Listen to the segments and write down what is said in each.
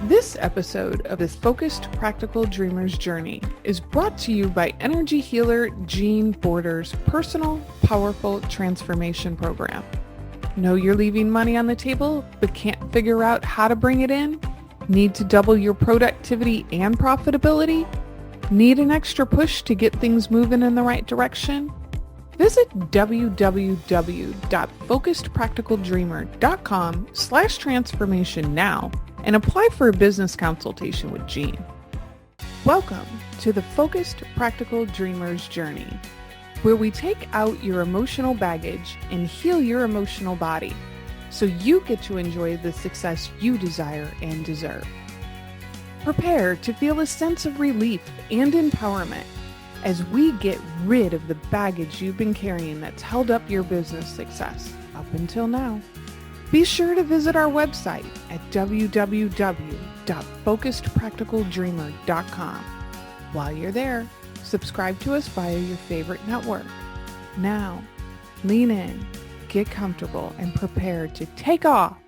This episode of this Focused Practical Dreamer's Journey is brought to you by energy healer Jean Border's personal, powerful transformation program. Know you're leaving money on the table, but can't figure out how to bring it in? Need to double your productivity and profitability? Need an extra push to get things moving in the right direction? Visit www.focusedpracticaldreamer.com/transformation now and apply for a business consultation with Jean. Welcome to the Focused Practical Dreamer's Journey, where we take out your emotional baggage and heal your emotional body so you get to enjoy the success you desire and deserve. Prepare to feel a sense of relief and empowerment as we get rid of the baggage you've been carrying that's held up your business success up until now. Be sure to visit our website at www.focusedpracticaldreamer.com. While you're there, subscribe to us via your favorite network. Now, lean in, get comfortable, and prepare to take off.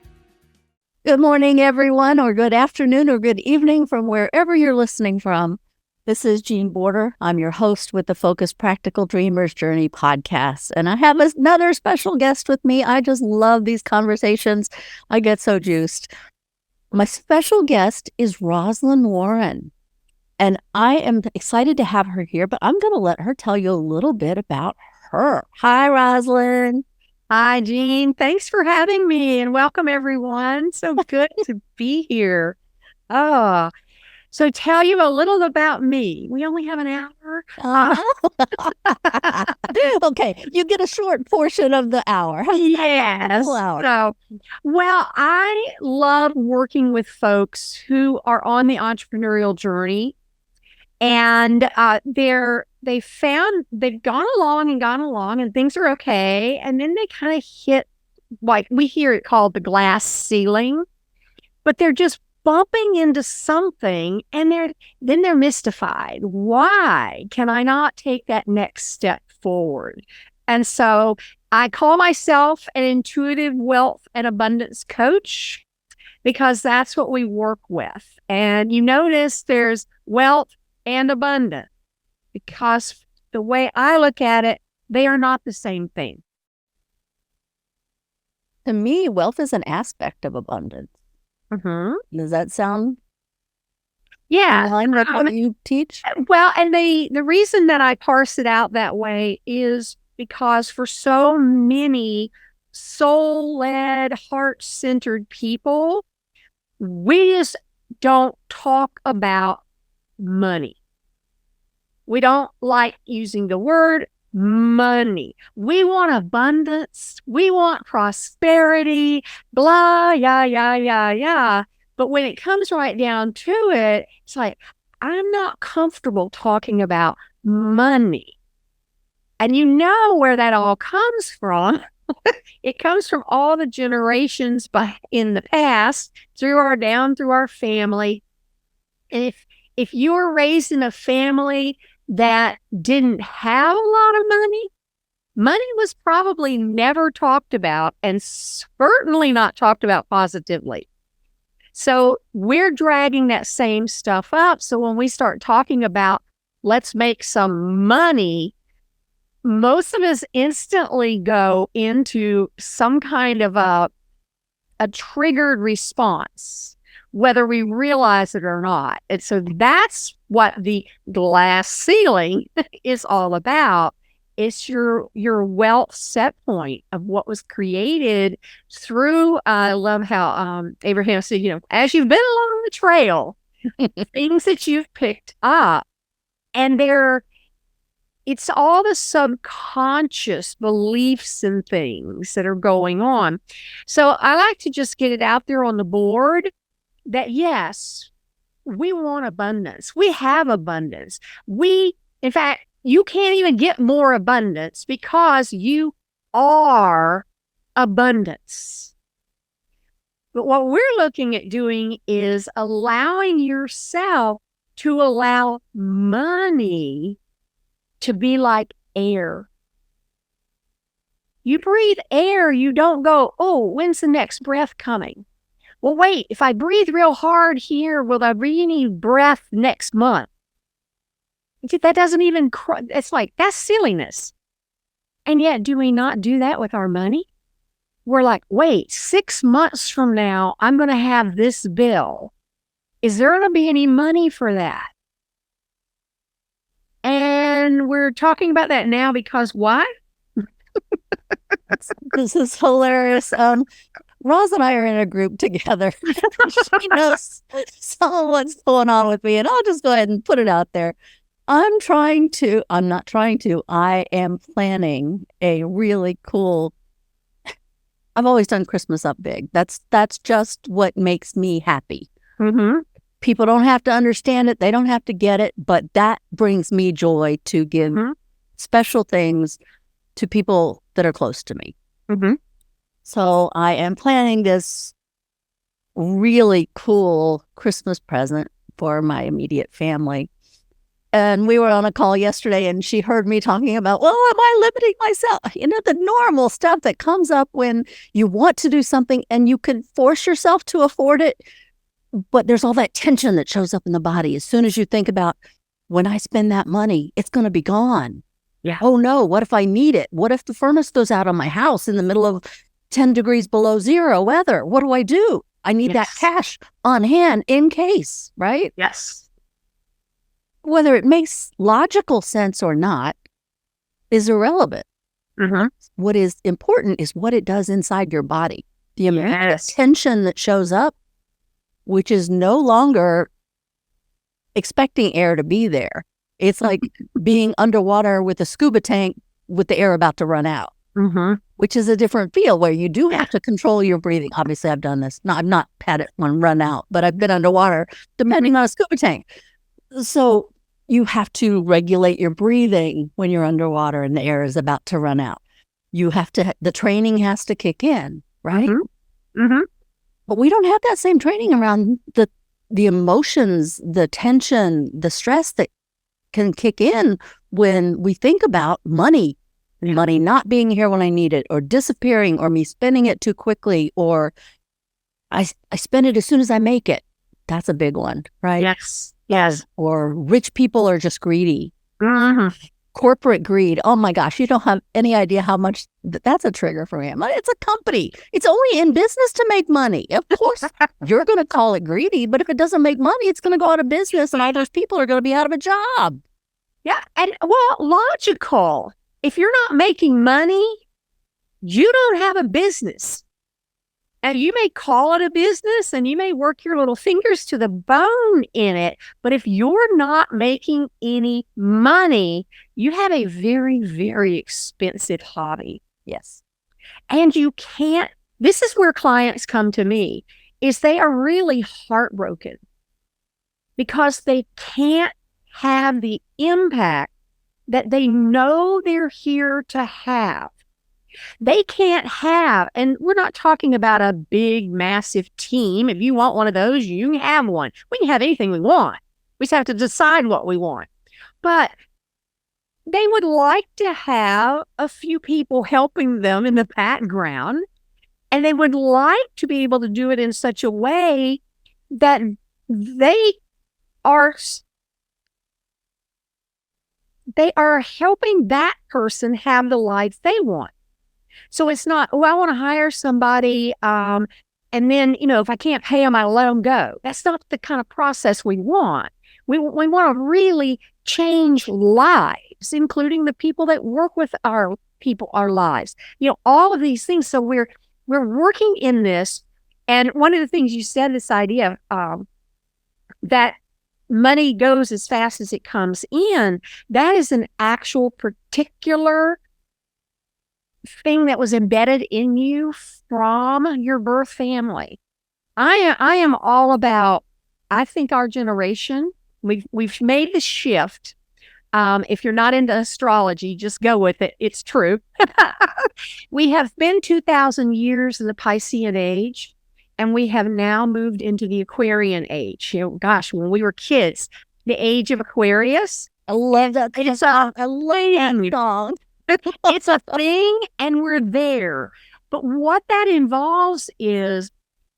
Good morning, everyone, or good afternoon, or good evening from wherever you're listening from. This is Jean Border. I'm your host with the Focused Practical Dreamer's Journey podcast, and I have another special guest with me. I just love these conversations. I get so juiced. My special guest is Rozlyn Warren, and I am excited to have her here, but I'm going to let her tell you a little bit about her. Hi, Rozlyn. Hi, Jean. Thanks for having me, and welcome, everyone. So good to be here. So tell you a little about me. We only have an hour. Okay, you get a short portion of the hour. Yes. So, I love working with folks who are on the entrepreneurial journey, and they've gone along, and things are okay, and then they kind of hit, like we hear it called the glass ceiling, but they're just bumping into something, and they're mystified. Why can I not take that next step forward? And so I call myself an intuitive wealth and abundance coach, because that's what we work with. And you notice there's wealth and abundance, because the way I look at it, they are not the same thing. To me, wealth is an aspect of abundance. Mm-hmm. Does that sound in line with what you teach? Well, and the reason that I parse it out that way is because for so many soul-led, heart-centered people, we just don't talk about money. We don't like using the word money. We want abundance. We want prosperity, blah, yeah. But when it comes right down to it, it's like, I'm not comfortable talking about money. And you know where that all comes from. It comes from all the generations in the past, through our family. And if you were raised in a family that didn't have a lot of money was probably never talked about, and certainly not talked about positively. So we're dragging that same stuff up. So when we start talking about let's make some money, most of us instantly go into some kind of a triggered response, whether we realize it or not. And so that's what the glass ceiling is all about. It's your wealth set point of what was created through, I love how Abraham said, as you've been along the trail, things that you've picked up, and it's all the subconscious beliefs and things that are going on. So I like to just get it out there on the board that yes, we want abundance. We have abundance. In fact, you can't even get more abundance because you are abundance. But what we're looking at doing is allowing yourself to allow money to be like air. You breathe air, you don't go, oh, when's the next breath coming? Well, wait, if I breathe real hard here, will there be any breath next month? That doesn't even, it's like, that's silliness. And yet, do we not do that with our money? We're like, wait, 6 months from now, I'm going to have this bill. Is there going to be any money for that? And we're talking about that now because why? This is hilarious. Roz and I are in a group together. She knows some of what's going on with me, and I'll just go ahead and put it out there. I am planning a really cool, I've always done Christmas up big. That's just what makes me happy. Mm-hmm. People don't have to understand it. They don't have to get it, but that brings me joy to give special things to people that are close to me. Mm-hmm. So I am planning this really cool Christmas present for my immediate family. And we were on a call yesterday and she heard me talking about, well, am I limiting myself? You know, the normal stuff that comes up when you want to do something and you can force yourself to afford it. But there's all that tension that shows up in the body. As soon as you think about when I spend that money, it's going to be gone. Yeah. Oh no, what if I need it? What if the furnace goes out on my house in the middle of 10 degrees below zero weather? What do? I need that cash on hand in case, right? Yes. Whether it makes logical sense or not is irrelevant. Mm-hmm. What is important is what it does inside your body. The amount of tension that shows up, which is no longer expecting air to be there. It's like being underwater with a scuba tank with the air about to run out, which is a different feel where you do have to control your breathing. Obviously, I've done this. No, I've not had it one run out, but I've been underwater depending on a scuba tank. So you have to regulate your breathing when you're underwater and the air is about to run out. You have to, the training has to kick in, right? Mm-hmm. Mm-hmm. But we don't have that same training around the emotions, the tension, the stress that can kick in when we think about money not being here when I need it, or disappearing, or me spending it too quickly, or I spend it as soon as I make it. That's a big one, right? Yes. Or rich people are just greedy. Mm-hmm. Corporate greed. Oh my gosh, you don't have any idea how much that's a trigger for him. It's a company. It's only in business to make money. Of course, you're going to call it greedy, but if it doesn't make money, it's going to go out of business and all those people are going to be out of a job. Yeah. And well, logical. If you're not making money, you don't have a business. And you may call it a business and you may work your little fingers to the bone in it. But if you're not making any money, you have a very, very expensive hobby. Yes. And you can't, this is where clients come to me, is they are really heartbroken because they can't have the impact that they know they're here to have. They can't have, and we're not talking about a big, massive team. If you want one of those, you can have one. We can have anything we want. We just have to decide what we want. But they would like to have a few people helping them in the background, and they would like to be able to do it in such a way that they are helping that person have the life they want. So it's not, I want to hire somebody, and then, if I can't pay them, I let them go. That's not the kind of process we want. We want to really change lives, including the people that work with our lives. All of these things. So we're working in this. And one of the things you said, this idea that money goes as fast as it comes in, that is an actual particular thing that was embedded in you from your birth family. I am all about, I think our generation, we've made the shift. If you're not into astrology, just go with it. It's true. We have been 2,000 years in the Piscean age, and we have now moved into the Aquarian age. Gosh, when we were kids, the age of Aquarius. I love that. It's a song. It's a thing, and we're there. But what that involves is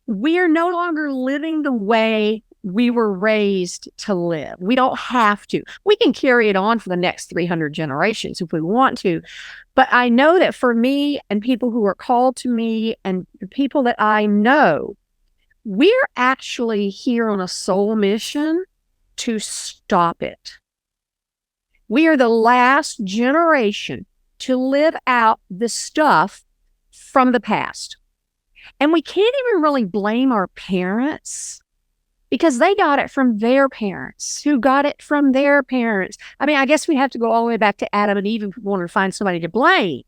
we're no longer living the way we were raised to live. We don't have to. We can carry it on for the next 300 generations if we want to. But I know that for me and people who are called to me and the people that I know, we're actually here on a soul mission to stop it. We are the last generation to live out the stuff from the past. And we can't even really blame our parents because they got it from their parents, who got it from their parents. I mean, I guess we have to go all the way back to Adam and Eve if we want to find somebody to blame.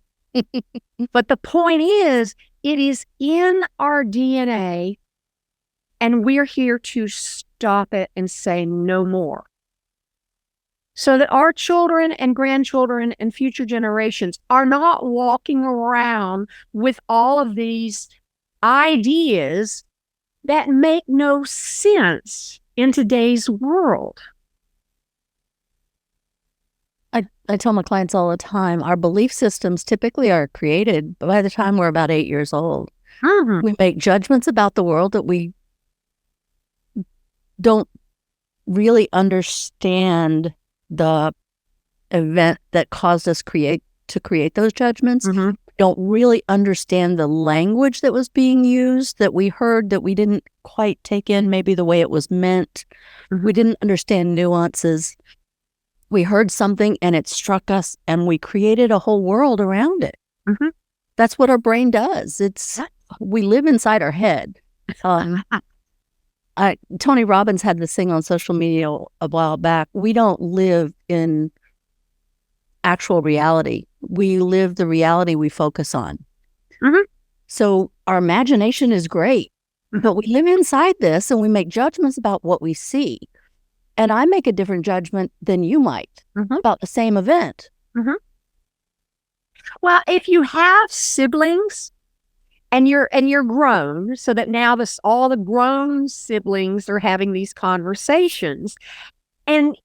But the point is, it is in our DNA, and we're here to stop it and say no more. So that our children and grandchildren and future generations are not walking around with all of these ideas that make no sense in today's world. I tell my clients all the time, our belief systems typically are created by the time we're about 8 years old. Mm-hmm. We make judgments about the world that we don't really understand the event that caused us to create those judgments. Mm-hmm. Don't really understand the language that was being used, that we heard that we didn't quite take in maybe the way it was meant. Mm-hmm. We didn't understand nuances. We heard something and it struck us and we created a whole world around it. Mm-hmm. That's what our brain does. We live inside our head. Tony Robbins had this thing on social media a while back. We don't live in actual reality. We live the reality we focus on. Mm-hmm. So our imagination is great, but we live inside this and we make judgments about what we see. And I make a different judgment than you might about the same event. Mm-hmm. Well, if you have siblings and you're grown, so that now all the grown siblings are having these conversations, and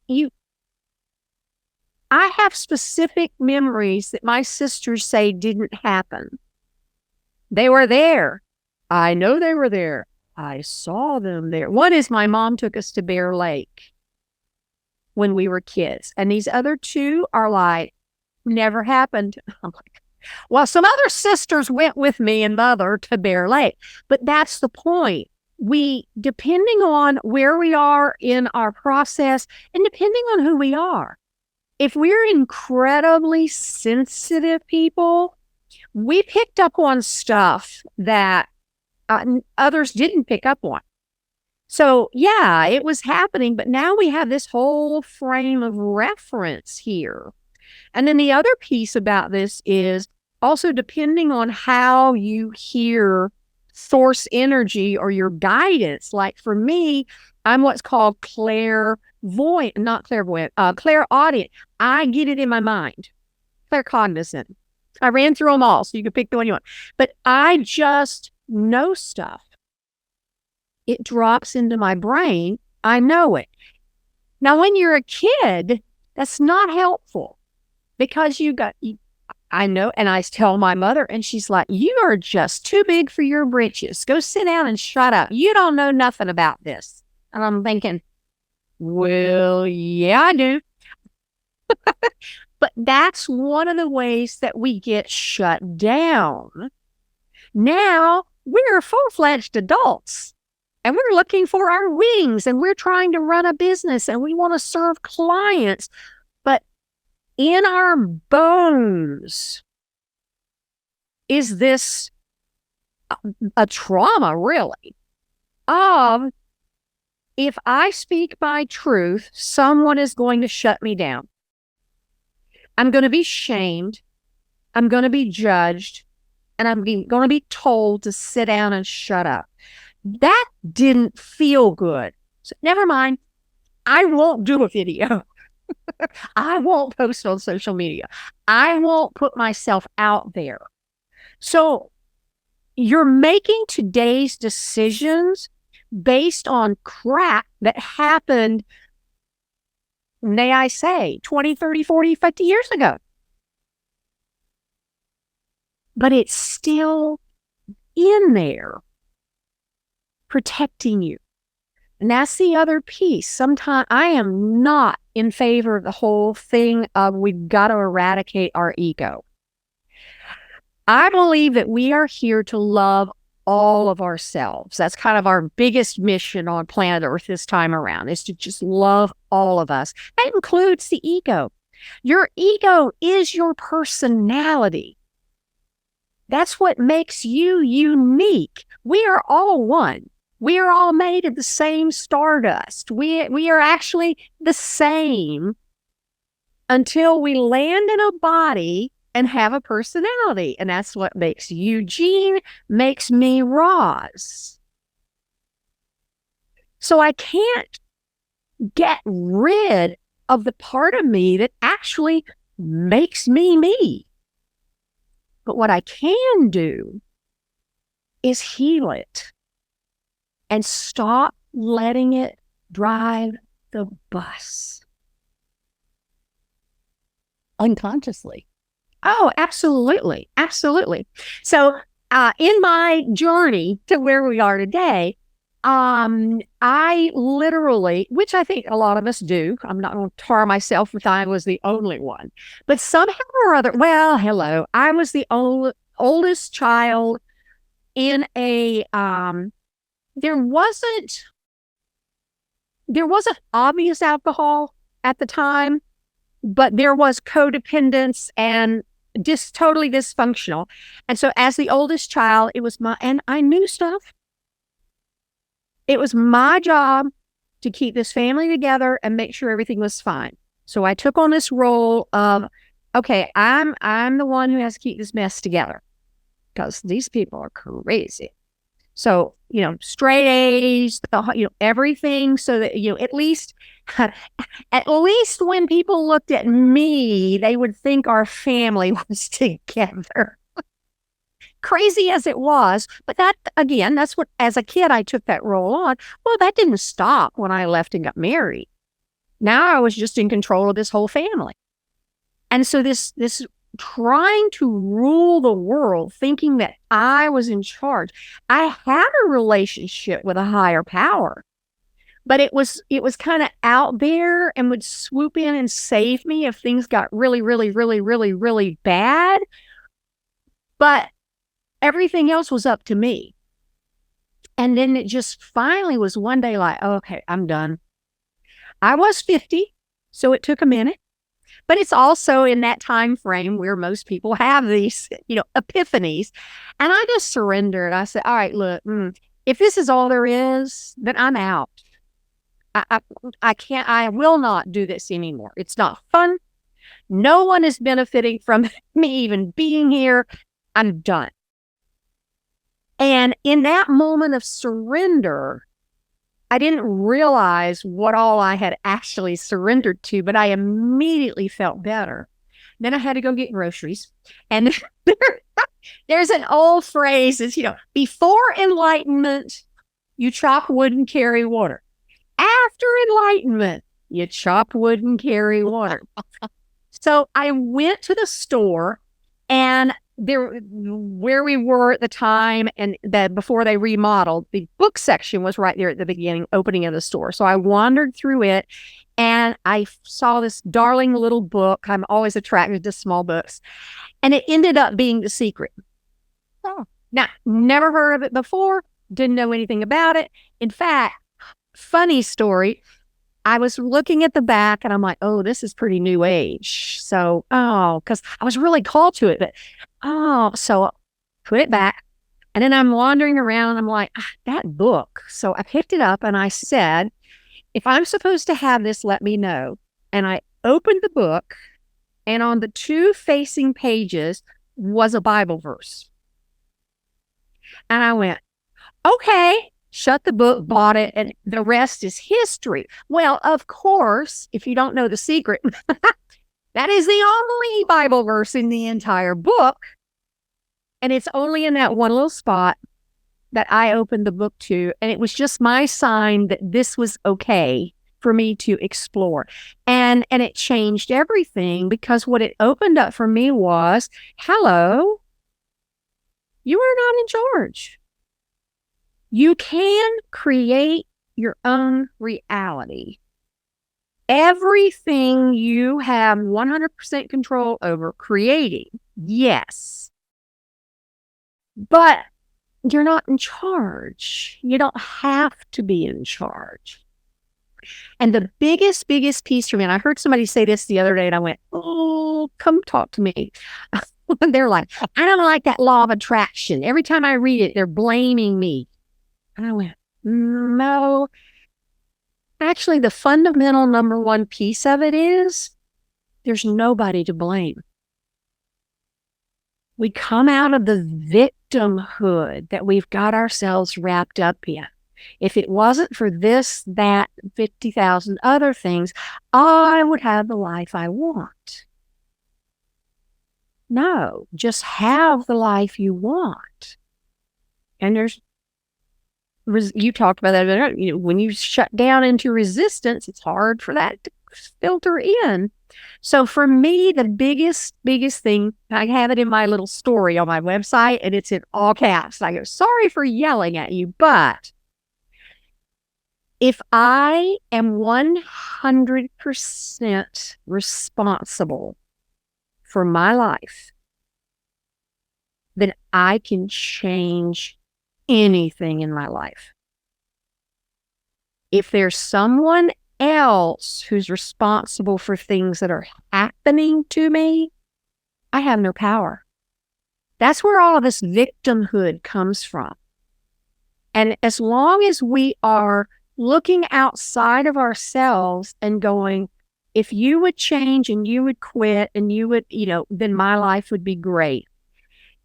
I have specific memories that my sisters say didn't happen. They were there. I know they were there. I saw them there. One is my mom took us to Bear Lake when we were kids. And these other two are like, never happened. I'm like, well, some other sisters went with me and mother to Bear Lake. But that's the point. Depending on where we are in our process and depending on who we are, if we're incredibly sensitive people, we picked up on stuff that others didn't pick up on. So, yeah, it was happening, but now we have this whole frame of reference here. And then the other piece about this is also depending on how you hear source energy or your guidance. Like for me, I'm what's called clairaudient. I get it in my mind. Claircognizant. I ran through them all, so you can pick the one you want. But I just know stuff. It drops into my brain. I know it. Now, when you're a kid, that's not helpful because I know, and I tell my mother, and she's like, you are just too big for your britches. Go sit down and shut up. You don't know nothing about this. And I'm thinking, well, yeah, I do. But that's one of the ways that we get shut down. Now, we're full-fledged adults. And we're looking for our wings, and we're trying to run a business, and we want to serve clients. But in our bones is this a trauma, really, of if I speak my truth, someone is going to shut me down. I'm going to be shamed. I'm going to be judged. And I'm going to be told to sit down and shut up. That didn't feel good. So never mind. I won't do a video. I won't post on social media. I won't put myself out there. So you're making today's decisions based on crap that happened, may I say, 20, 30, 40, 50 years ago. But it's still in there. protecting you. And that's the other piece. Sometimes I am not in favor of the whole thing of we've got to eradicate our ego. I believe that we are here to love all of ourselves. That's kind of our biggest mission on planet Earth this time around, is to just love all of us. That includes the ego. Your ego is your personality. That's what makes you unique. We are all one. We are all made of the same stardust. We are actually the same until we land in a body and have a personality. And that's what makes you Jean, makes me Roz. So I can't get rid of the part of me that actually makes me me. But what I can do is heal it and stop letting it drive the bus. Unconsciously. Oh, absolutely. Absolutely. So in my journey to where we are today, I literally, which I think a lot of us do, I'm not going to tar myself if I was the only one, but somehow or other, well, hello, I was the oldest child in a, there wasn't obvious alcohol at the time, but there was codependence and totally dysfunctional. And so as the oldest child, and I knew stuff. It was my job to keep this family together and make sure everything was fine. So I took on this role of, okay, I'm the one who has to keep this mess together because these people are crazy. So, straight A's, everything, so that, at least when people looked at me, they would think our family was together. Crazy as it was, but that's what, as a kid, I took that role on. Well, that didn't stop when I left and got married. Now I was just in control of this whole family. And so this trying to rule the world, thinking that I was in charge. I had a relationship with a higher power, but it was kind of out there and would swoop in and save me if things got really, really, really, really, really bad. But everything else was up to me. And then it just finally was one day like, oh, okay, I'm done. I was 50, so it took a minute. But it's also in that time frame where most people have these, epiphanies. And I just surrendered. I said, all right, look, if this is all there is, then I'm out. I will not do this anymore. It's not fun. No one is benefiting from me even being here. I'm done. And in that moment of surrender, I didn't realize what all I had actually surrendered to, but I immediately felt better. Then I had to go get groceries. And there's an old phrase, it's, before enlightenment, you chop wood and carry water. After enlightenment, you chop wood and carry water. So I went to the store, and where we were at the time, and that before they remodeled, the book section was right there at the beginning, opening of the store. So I wandered through it, and I saw this darling little book. I'm always attracted to small books, and it ended up being The Secret. Oh, now, never heard of it before, didn't know anything about it. In fact, funny story, I was looking at the back and I'm like, oh, this is pretty new age. So, because I was really called to it, but so put it back. And then I'm wandering around. I'm like, that book. So I picked it up and I said, if I'm supposed to have this, let me know. And I opened the book, and on the two facing pages was a Bible verse. And I went, okay. Shut the book, bought it, and the rest is history. Well, of course, if you don't know The Secret, that is the only Bible verse in the entire book. And it's only in that one little spot that I opened the book to. And it was just my sign that this was okay for me to explore. And it changed everything, because what it opened up for me was, hello, you are not in charge. You can create your own reality. Everything you have 100% control over creating, yes. But you're not in charge. You don't have to be in charge. And the biggest piece for me, and I heard somebody say this the other day, and I went, oh, come talk to me. They're like, I don't like that law of attraction. Every time I read it, they're blaming me. And I went, no. Actually, the fundamental number one piece of it is there's nobody to blame. We come out of the victimhood that we've got ourselves wrapped up in. If it wasn't for this, that, 50,000 other things, I would have the life I want. No, just have the life you want. And you talked about that. When you shut down into resistance, it's hard for that to filter in. So for me, the biggest thing, I have it in my little story on my website, and it's in all caps. I go, sorry for yelling at you, but if I am 100% responsible for my life, then I can change anything in my life. If there's someone else who's responsible for things that are happening to me, I have no power. That's where all of this victimhood comes from. And as long as we are looking outside of ourselves and going, if you would change and you would quit and you would, then my life would be great.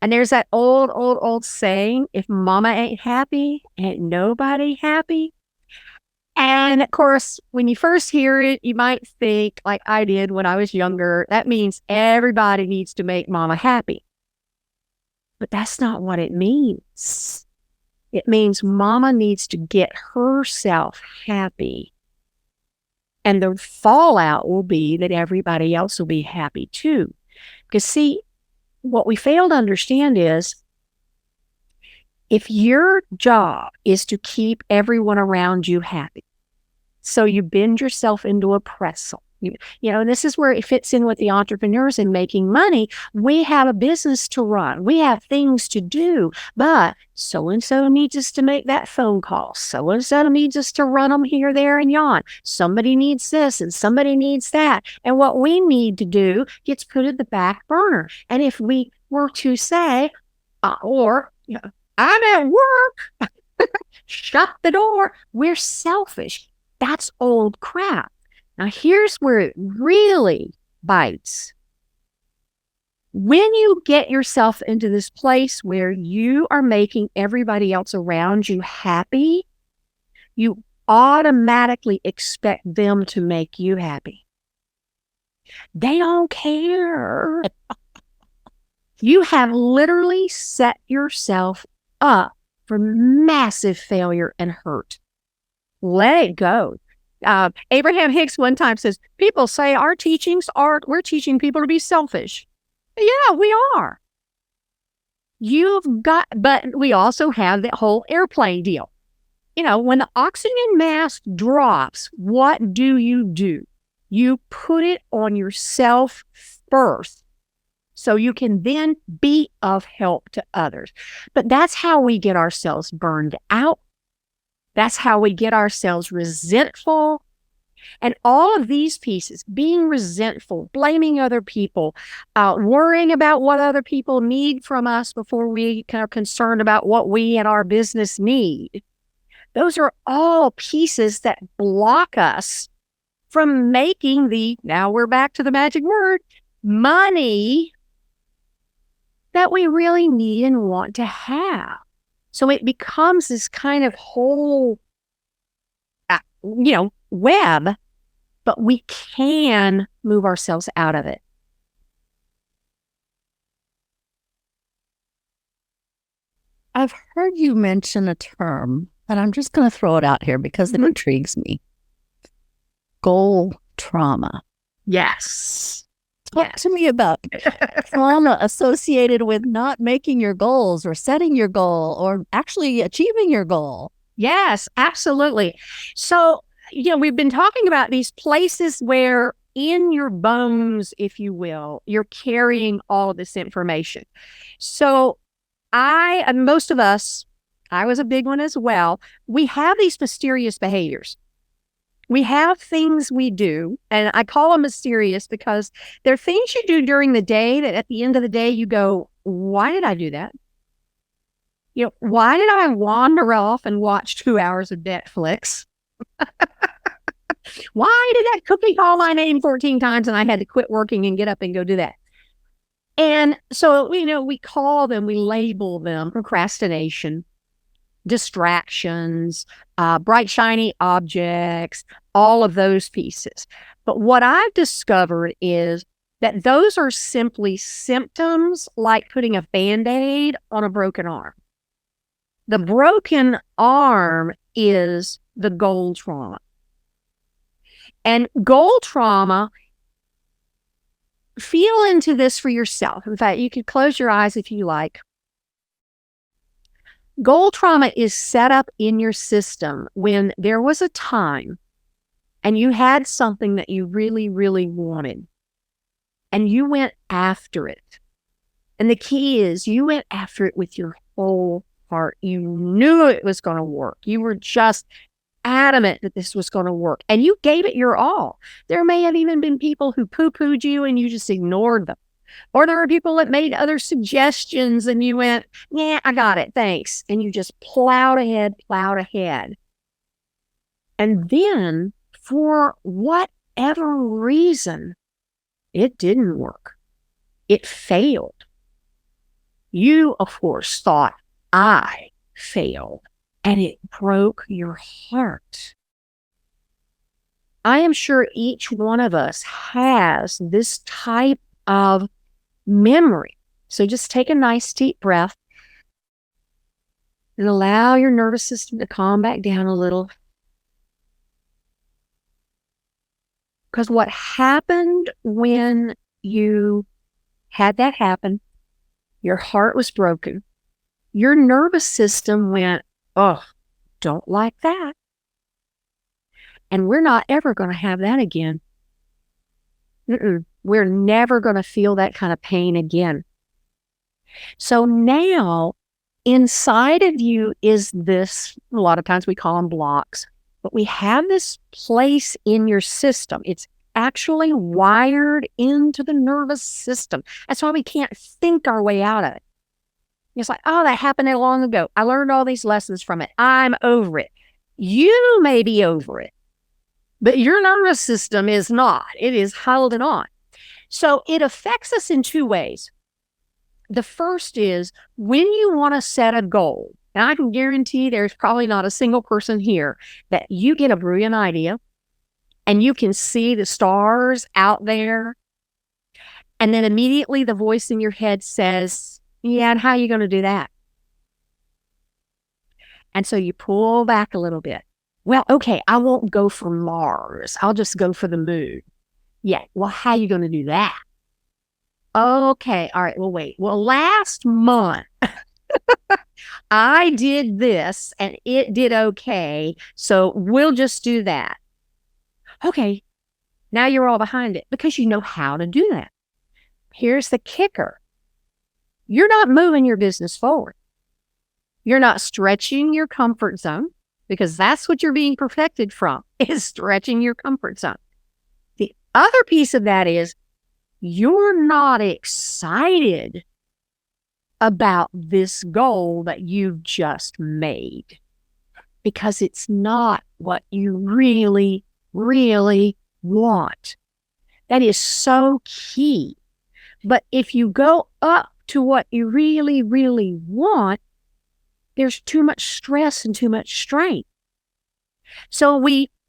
And there's that old saying, if mama ain't happy, ain't nobody happy. And of course, when you first hear it, you might think, like I did when I was younger, that means everybody needs to make mama happy. But that's not what it means. It means mama needs to get herself happy. And the fallout will be that everybody else will be happy too. Because see, what we fail to understand is if your job is to keep everyone around you happy, so you bend yourself into a pretzel. And this is where it fits in with the entrepreneurs and making money. We have a business to run. We have things to do, but so-and-so needs us to make that phone call. So-and-so needs us to run them here, there, and yon. Somebody needs this and somebody needs that. And what we need to do gets put at the back burner. And if we were to say, I'm at work, shut the door, we're selfish. That's old crap. Now, here's where it really bites. When you get yourself into this place where you are making everybody else around you happy, you automatically expect them to make you happy. They don't care. You have literally set yourself up for massive failure and hurt. Let it go. Abraham Hicks one time says, people say our teachings we're teaching people to be selfish. Yeah, we are. But we also have that whole airplane deal. When the oxygen mask drops, what do? You put it on yourself first so you can then be of help to others. But that's how we get ourselves burned out. That's how we get ourselves resentful. And all of these pieces, being resentful, blaming other people, worrying about what other people need from us before we are concerned about what we and our business need. Those are all pieces that block us from making now we're back to the magic word, money that we really need and want to have. So it becomes this kind of whole, web, but we can move ourselves out of it. I've heard you mention a term, and I'm just going to throw it out here because it intrigues me. Goal trauma. Yes. Talk to me about trauma associated with not making your goals or setting your goal or actually achieving your goal. Yes, absolutely. So, we've been talking about these places where in your bones, if you will, you're carrying all of this information. So and most of us, I was a big one as well, we have these mysterious behaviors. We have things we do, and I call them mysterious because they're things you do during the day that at the end of the day you go, why did I do that? Why did I wander off and watch 2 hours of Netflix? Why did that cookie call my name 14 times and I had to quit working and get up and go do that? And so, we call them, we label them procrastination, distractions, bright, shiny objects, all of those pieces. But what I've discovered is that those are simply symptoms like putting a Band-Aid on a broken arm. The broken arm is the goal trauma. And goal trauma, feel into this for yourself. In fact, you could close your eyes if you like. Goal trauma is set up in your system when there was a time and you had something that you really, really wanted and you went after it. And the key is you went after it with your whole heart. You knew it was going to work. You were just adamant that this was going to work and you gave it your all. There may have even been people who poo-pooed you and you just ignored them. Or there were people that made other suggestions and you went, yeah, I got it, thanks. And you just plowed ahead. And then for whatever reason, it didn't work. It failed. You, of course, thought, I failed. And it broke your heart. I am sure each one of us has this type of memory. So just take a nice deep breath and allow your nervous system to calm back down a little. Because what happened when you had that happen, your heart was broken, your nervous system went, oh, don't like that. And we're not ever going to have that again. We're never going to feel that kind of pain again. So now inside of you is this, a lot of times we call them blocks, but we have this place in your system. It's actually wired into the nervous system. That's why we can't think our way out of it. It's like, oh, that happened long ago. I learned all these lessons from it. I'm over it. You may be over it, but your nervous system is not. It is holding on. So it affects us in two ways. The first is when you want to set a goal, and I can guarantee there's probably not a single person here that you get a brilliant idea and you can see the stars out there. And then immediately the voice in your head says, yeah, and how are you going to do that? And so you pull back a little bit. Well, okay, I won't go for Mars. I'll just go for the moon. Yeah, well, how are you going to do that? Okay, all right, well, wait. Well, last month, I did this and it did okay, so we'll just do that. Okay, now you're all behind it because you know how to do that. Here's the kicker. You're not moving your business forward. You're not stretching your comfort zone because that's what you're being perfected from, is stretching your comfort zone. The other piece of that is you're not excited about this goal that you've just made because it's not what you really, really want. That is so key. But if you go up to what you really, really want, there's too much stress and too much strain. So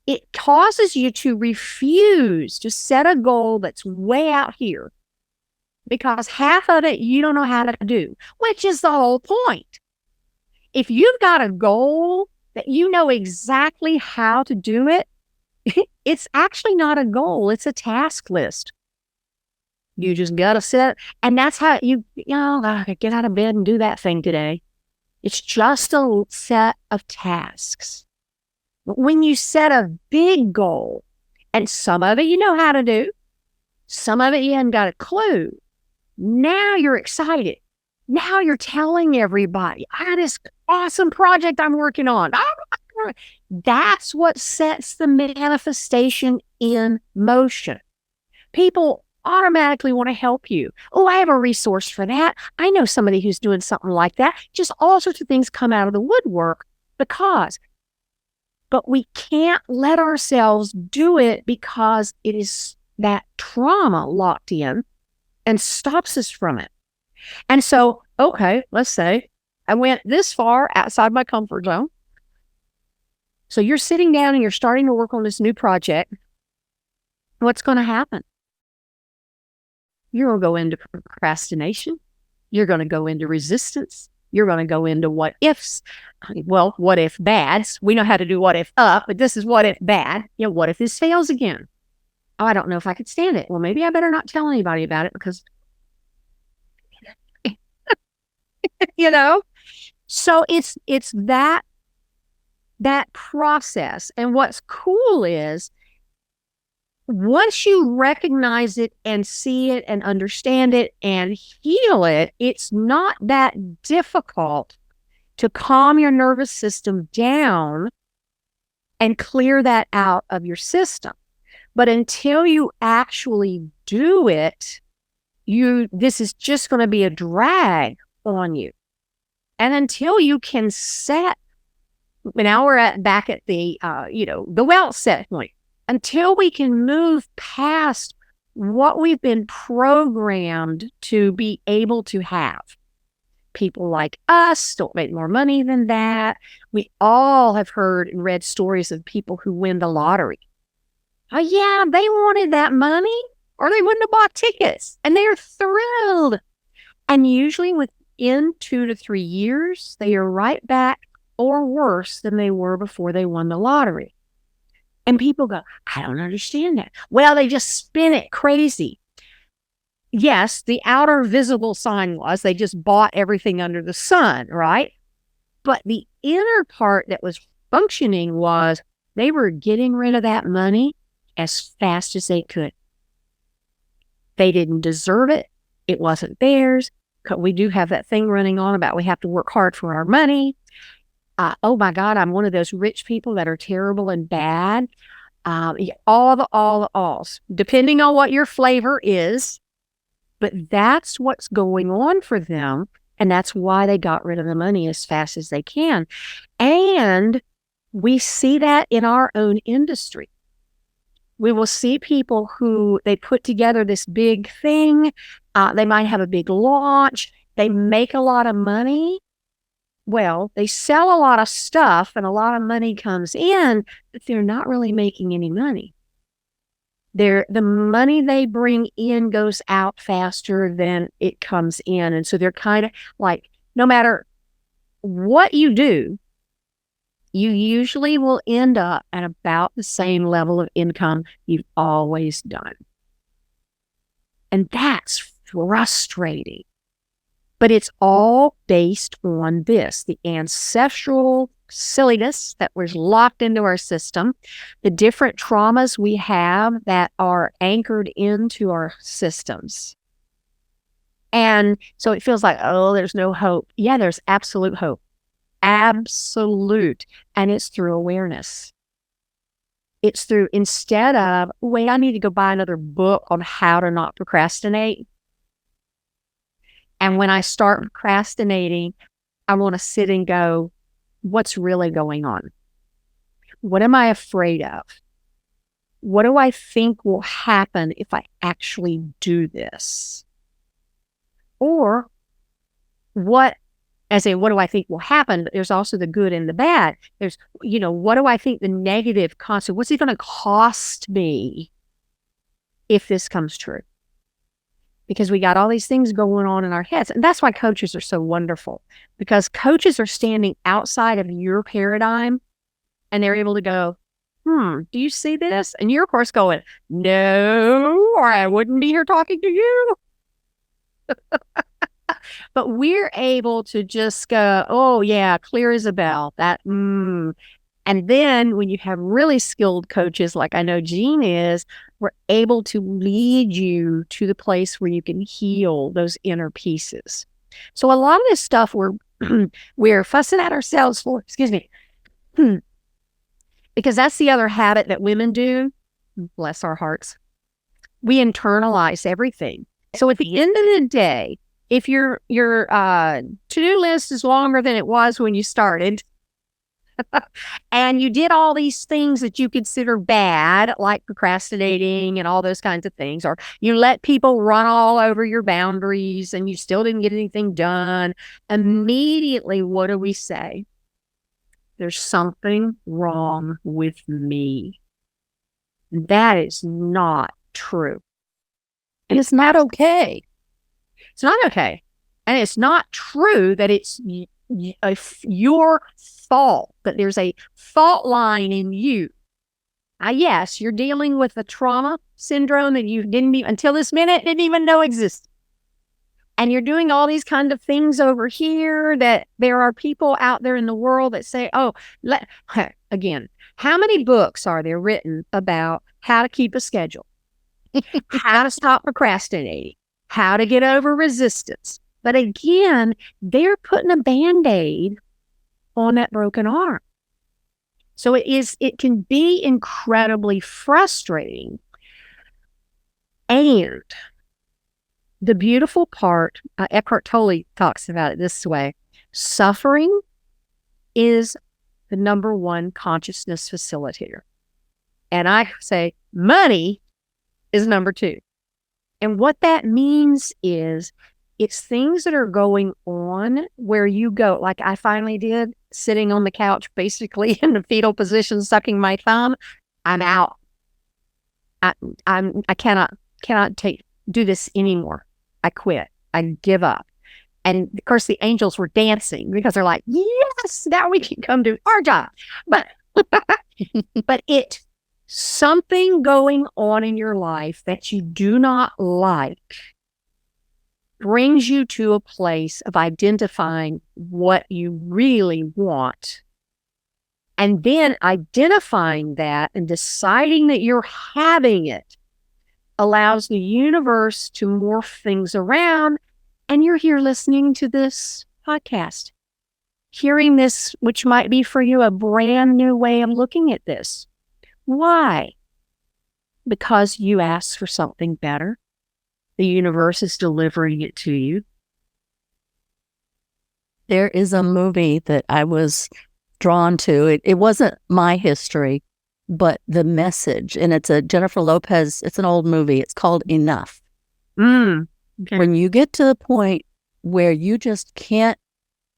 it causes you to refuse to set a goal that's way out here because half of it you don't know how to do, which is the whole point. If you've got a goal that you know exactly how to do it, it's actually not a goal, it's a task list. You just got to set, and that's how get out of bed and do that thing today. It's just a set of tasks. But when you set a big goal, and some of it you know how to do, some of it you haven't got a clue, now you're excited. Now you're telling everybody, I got this awesome project I'm working on. That's what sets the manifestation in motion. People automatically want to help you. Oh, I have a resource for that. I know somebody who's doing something like that. Just all sorts of things come out of the woodwork but we can't let ourselves do it because it is that trauma locked in and stops us from it. And so, okay, let's say I went this far outside my comfort zone. So you're sitting down and you're starting to work on this new project. What's going to happen? You're going to go into procrastination. You're going to go into resistance. You're going to go into what ifs. Well, what if bad? We know how to do what if up, but this is what if bad. What if this fails again? Oh, I don't know if I could stand it. Well, maybe I better not tell anybody about it because, So it's that process. And what's cool is once you recognize it and see it and understand it and heal it, it's not that difficult to calm your nervous system down and clear that out of your system. But until you actually do it, this is just going to be a drag on you. And until you can set, now we're back at the well set point. Until we can move past what we've been programmed to be able to have. People like us don't make more money than that. We all have heard and read stories of people who win the lottery. Oh yeah, they wanted that money, or they wouldn't have bought tickets, and they're thrilled. And usually within 2 to 3 years, they are right back or worse than they were before they won the lottery. And people go, I don't understand that. Well, they just spin it crazy. Yes, the outer visible sign was they just bought everything under the sun, right? But the inner part that was functioning was they were getting rid of that money as fast as they could. They didn't deserve it. It wasn't theirs. We do have that thing running on about we have to work hard for our money. Oh my God, I'm one of those rich people that are terrible and bad. All the alls, depending on what your flavor is. But that's what's going on for them. And that's why they got rid of the money as fast as they can. And we see that in our own industry. We will see people who they put together this big thing. They might have a big launch. They make a lot of money. Well, they sell a lot of stuff and a lot of money comes in, but they're not really making any money. The money they bring in goes out faster than it comes in. And so they're kind of like, no matter what you do, you usually will end up at about the same level of income you've always done. And that's frustrating. But it's all based on this, the ancestral silliness that was locked into our system, the different traumas we have that are anchored into our systems. And so it feels like, oh, there's no hope. Yeah, there's absolute hope. Absolute. And it's through awareness. It's through, instead of, wait, I need to go buy another book on how to not procrastinate. And when I start procrastinating, I want to sit and go, what's really going on? What am I afraid of? What do I think will happen if I actually do this? Or what do I think will happen? But there's also the good and the bad. There's, what do I think the negative consequence, what's it going to cost me if this comes true? Because we got all these things going on in our heads. And that's why coaches are so wonderful, because coaches are standing outside of your paradigm and they're able to go, do you see this? And you're, of course, going, no, or I wouldn't be here talking to you. But we're able to just go, oh, yeah, clear as a bell. And then when you have really skilled coaches, like I know Jean is, we're able to lead you to the place where you can heal those inner pieces. So a lot of this stuff we're fussing at ourselves for, excuse me, because that's the other habit that women do. Bless our hearts. We internalize everything. So at the end of the day, if your to-do list is longer than it was when you started, and you did all these things that you consider bad, like procrastinating and all those kinds of things, or you let people run all over your boundaries and you still didn't get anything done, immediately, what do we say? There's something wrong with me. That is not true. And it's not okay. It's not okay. And it's not true that it's your fault, that there's a fault line in you. Yes, you're dealing with a trauma syndrome that you until this minute, didn't even know existed. And you're doing all these kind of things over here that there are people out there in the world that say, again, how many books are there written about how to keep a schedule, how to stop procrastinating, how to get over resistance? But again, they're putting a Band-Aid on that broken arm. So it can be incredibly frustrating. And the beautiful part, Eckhart Tolle talks about it this way: suffering is the number one consciousness facilitator. And I say money is number two. And what that means is it's things that are going on where you go, like I finally did, sitting on the couch, basically in the fetal position, sucking my thumb. I'm out. I cannot do this anymore. I quit. I give up. And of course, the angels were dancing because they're like, yes, now we can come do our job. But something going on in your life that you do not like brings you to a place of identifying what you really want. And then identifying that and deciding that you're having it allows the universe to morph things around. And you're here listening to this podcast, hearing this, which might be for you a brand new way of looking at this. Why? Because you asked for something better. The universe is delivering it to you. There is a movie that I was drawn to. It wasn't my history, but the message, and it's a Jennifer Lopez, it's an old movie. It's called Enough. Okay. When you get to the point where you just can't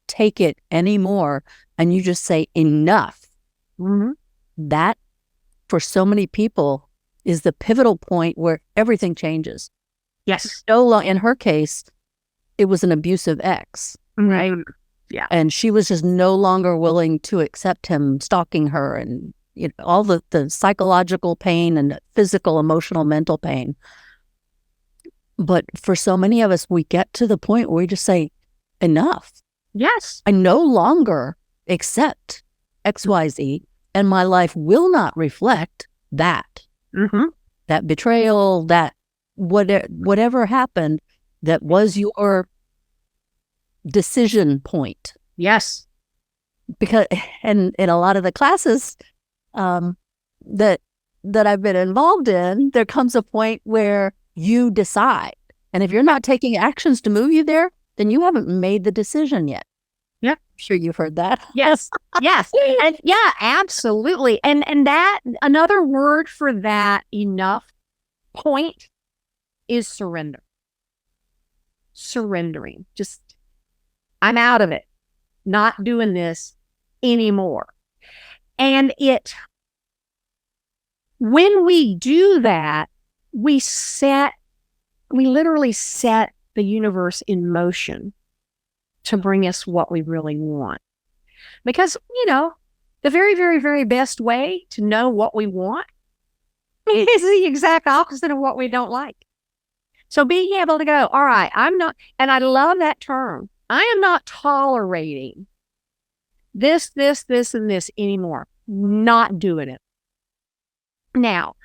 take it anymore and you just say enough, that for so many people is the pivotal point where everything changes. Yes. In her case, it was an abusive ex. Right. Yeah. And she was just no longer willing to accept him stalking her, and all the psychological pain and physical, emotional, mental pain. But for so many of us, we get to the point where we just say, enough. Yes. I no longer accept XYZ, and my life will not reflect that. That betrayal, that whatever happened that was your decision point. Yes. Because and in a lot of the classes that I've been involved in, there comes a point where you decide. And if you're not taking actions to move you there, then you haven't made the decision yet. Yeah. I'm sure you've heard that. Yes. Yes. And yeah, absolutely. And that, another word for that enough point is surrender. Surrendering. Just, I'm out of it. Not doing this anymore. And when we do that, we literally set the universe in motion to bring us what we really want. Because, The very, very, very best way to know what we want is the exact opposite of what we don't like. So being able to go, all right, I'm not, and I love that term, I am not tolerating this, and this anymore. Not doing it. Now,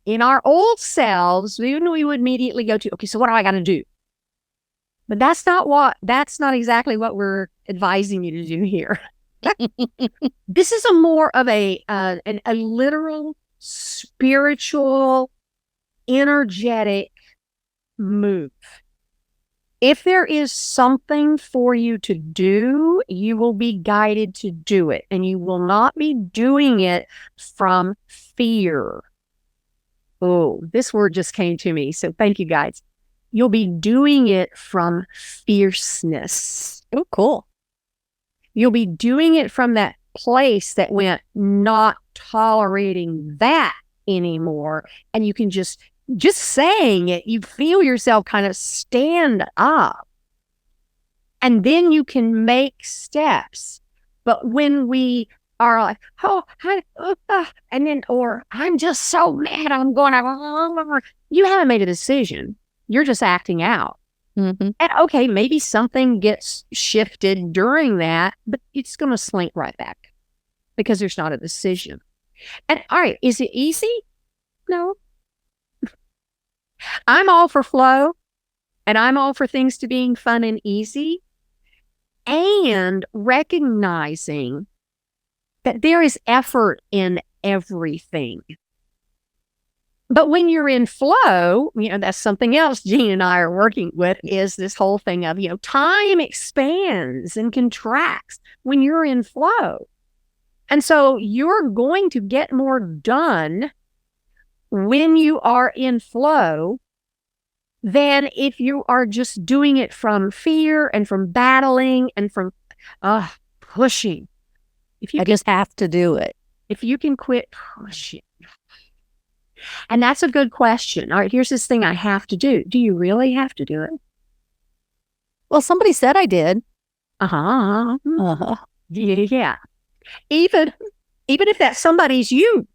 in our old selves, we would immediately go to, okay, so what do I got to do? But that's not exactly what we're advising you to do here. This is a more of a literal, spiritual, energetic move. If there is something for you to do, you will be guided to do it, and you will not be doing it from fear. Oh, this word just came to me, so thank you, guys. You'll be doing it from fierceness. Oh, cool. You'll be doing it from that place that went, not tolerating that anymore. And you can just saying it, you feel yourself kind of stand up. And then you can make steps. But when we are like, and then, or I'm just so mad, I'm going, you haven't made a decision. You're just acting out. Mm-hmm. And okay, maybe something gets shifted during that, but it's going to slink right back because there's not a decision. And all right, is it easy? No. I'm all for flow, and I'm all for things to being fun and easy, and recognizing that there is effort in everything. But when you're in flow, that's something else Jean and I are working with, is this whole thing of, time expands and contracts when you're in flow. And so you're going to get more done when you are in flow than if you are just doing it from fear and from battling and from pushing. I just have to do it. If you can quit pushing. And that's a good question. All right, here's this thing I have to do. Do you really have to do it? Well, somebody said I did. Yeah. Even if that somebody's you.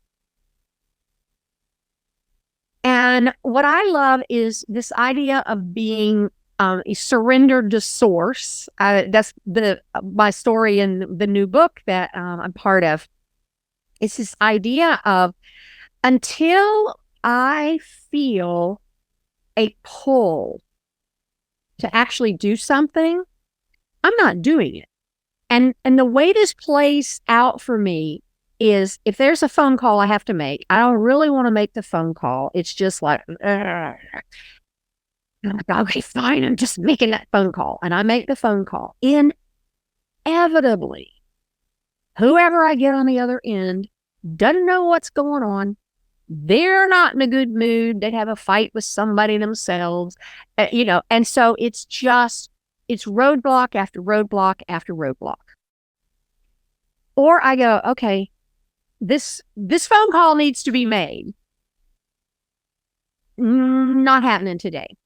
And what I love is this idea of being surrendered to source. That's my story in the new book that I'm part of. It's this idea of, until I feel a pull to actually do something, I'm not doing it. And the way this plays out for me is, if there's a phone call I have to make, I don't really want to make the phone call. It's just like, okay, fine, I'm just making that phone call. And I make the phone call. Inevitably, whoever I get on the other end doesn't know what's going on. They're not in a good mood. They have a fight with somebody themselves, and so it's roadblock after roadblock after roadblock. Or I go, okay, this phone call needs to be made. Not happening today.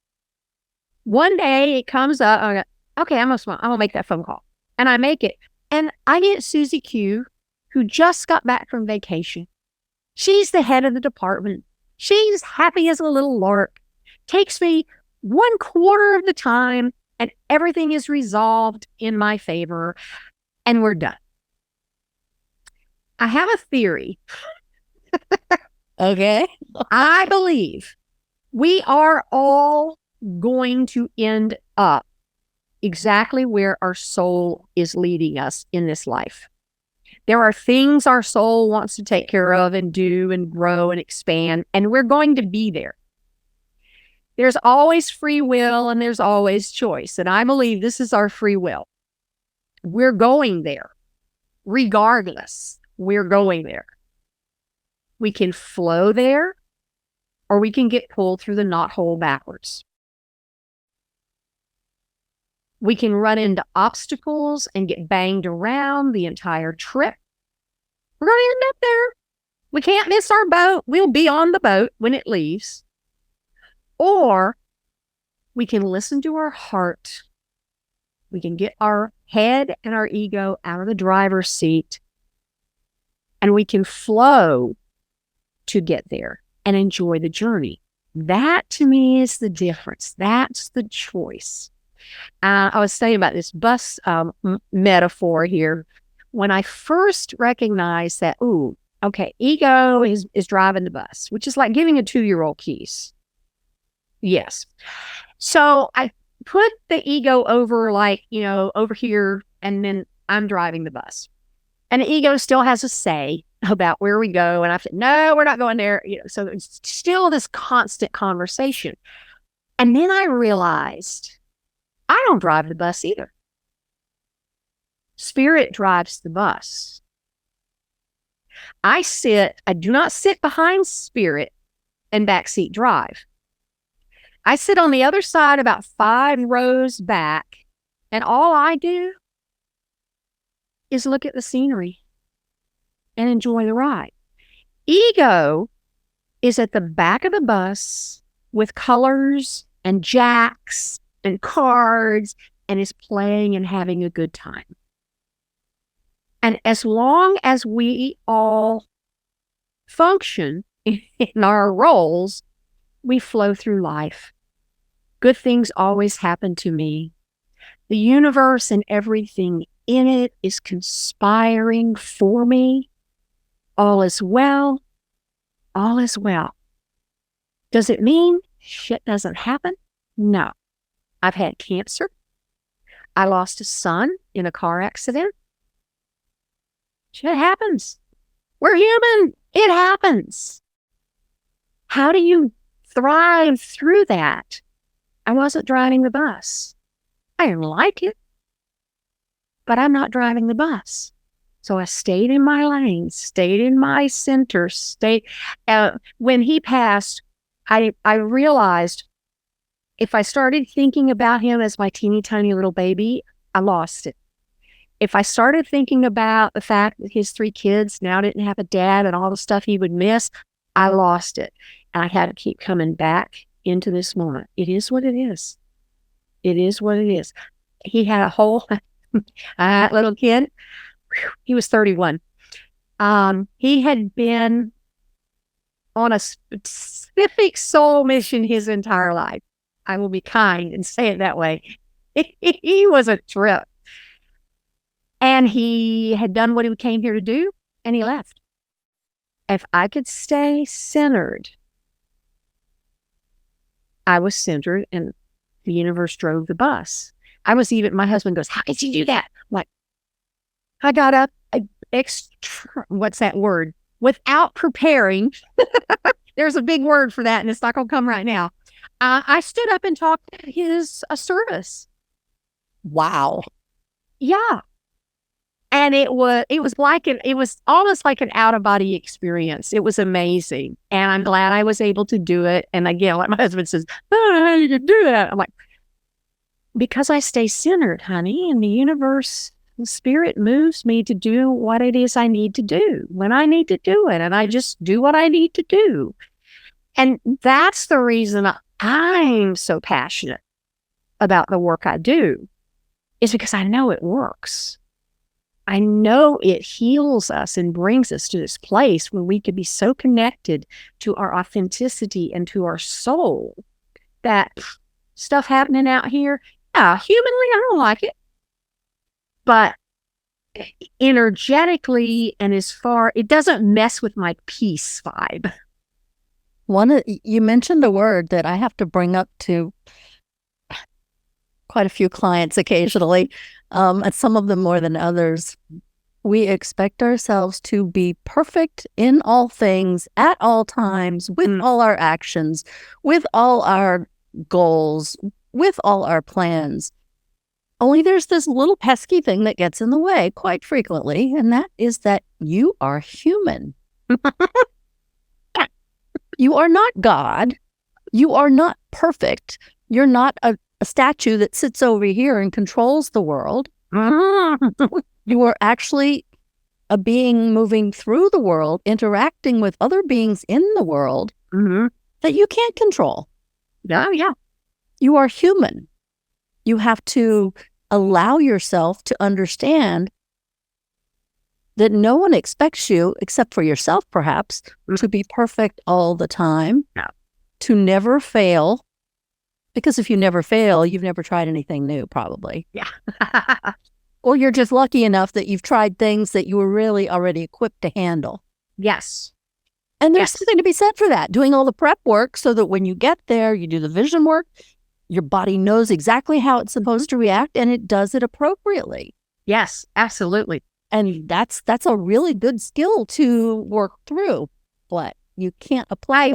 One day it comes up, I go, okay, I'm gonna make that phone call. And I make it. And I get Susie Q, who just got back from vacation. She's the head of the department. She's happy as a little lark. Takes me 1/4 of the time, and everything is resolved in my favor, and we're done. I have a theory. Okay. I believe we are all going to end up exactly where our soul is leading us in this life. There are things our soul wants to take care of and do and grow and expand, and we're going to be there. There's always free will and there's always choice, and I believe this is our free will. We're going there. Regardless, we're going there. We can flow there, or we can get pulled through the knothole backwards. We can run into obstacles and get banged around the entire trip. We're going to end up there. We can't miss our boat. We'll be on the boat when it leaves. Or we can listen to our heart. We can get our head and our ego out of the driver's seat and we can flow to get there and enjoy the journey. That to me is the difference. That's the choice. I was saying about this bus metaphor here. When I first recognized that, ego is driving the bus, which is like giving a 2-year-old keys. Yes. So I put the ego over over here, and then I'm driving the bus. And the ego still has a say about where we go. And I said, no, we're not going there. So it's still this constant conversation. And then I realized I don't drive the bus either. Spirit drives the bus. I do not sit behind Spirit and backseat drive. I sit on the other side about 5 rows back, and all I do is look at the scenery and enjoy the ride. Ego is at the back of the bus with colors and jacks and cards and is playing and having a good time. And as long as we all function in our roles, we flow through life. Good things always happen to me. The universe and everything in it is conspiring for me. All is well. All is well. Does it mean shit doesn't happen? No. I've had cancer. I lost a son in a car accident. Shit happens. We're human. It happens. How do you thrive through that? I wasn't driving the bus. I didn't like it, but I'm not driving the bus. So I stayed in my lane, stayed in my center, when he passed, I realized if I started thinking about him as my teeny tiny little baby, I lost it. If I started thinking about the fact that his 3 kids now didn't have a dad and all the stuff he would miss, I lost it. And I had to keep coming back into this moment. It is what it is. It is what it is. He had a whole little kid. He was 31. He had been on a specific soul mission his entire life. I will be kind and say it that way. He was a trip. And he had done what he came here to do, and he left. If I could stay centered, I was centered, and the universe drove the bus. My husband goes, how did you do that? I'm like, I got up, what's that word? Without preparing. There's a big word for that, and it's not going to come right now. I stood up and talked at his service. Wow. Yeah. And it was almost like an out-of-body experience. It was amazing. And I'm glad I was able to do it. And again, like my husband says, I don't know how you can do that. I'm like, because I stay centered, honey, and the universe, the spirit moves me to do what it is I need to do when I need to do it. And I just do what I need to do. And that's the reason I'm so passionate about the work I do, is because I know it works. I know it heals us and brings us to this place where we could be so connected to our authenticity and to our soul that stuff happening out here, humanly, I don't like it. But energetically and it doesn't mess with my peace vibe. You mentioned a word that I have to bring up to quite a few clients occasionally, and some of them more than others. We expect ourselves to be perfect in all things, at all times, with all our actions, with all our goals, with all our plans. Only there's this little pesky thing that gets in the way quite frequently, and that is that you are human. You are not God. You are not perfect. You're not a statue that sits over here and controls the world. You are actually a being moving through the world, interacting with other beings in the world that you can't control. Yeah. You are human. You have to allow yourself to understand that no one expects you, except for yourself perhaps, to be perfect all the time, to never fail. Because if you never fail, you've never tried anything new, probably. Yeah. Or you're just lucky enough that you've tried things that you were really already equipped to handle. Yes. And there's something to be said for that, doing all the prep work so that when you get there, you do the vision work, your body knows exactly how it's supposed to react, and it does it appropriately. Yes, absolutely. And that's a really good skill to work through, but you can't apply.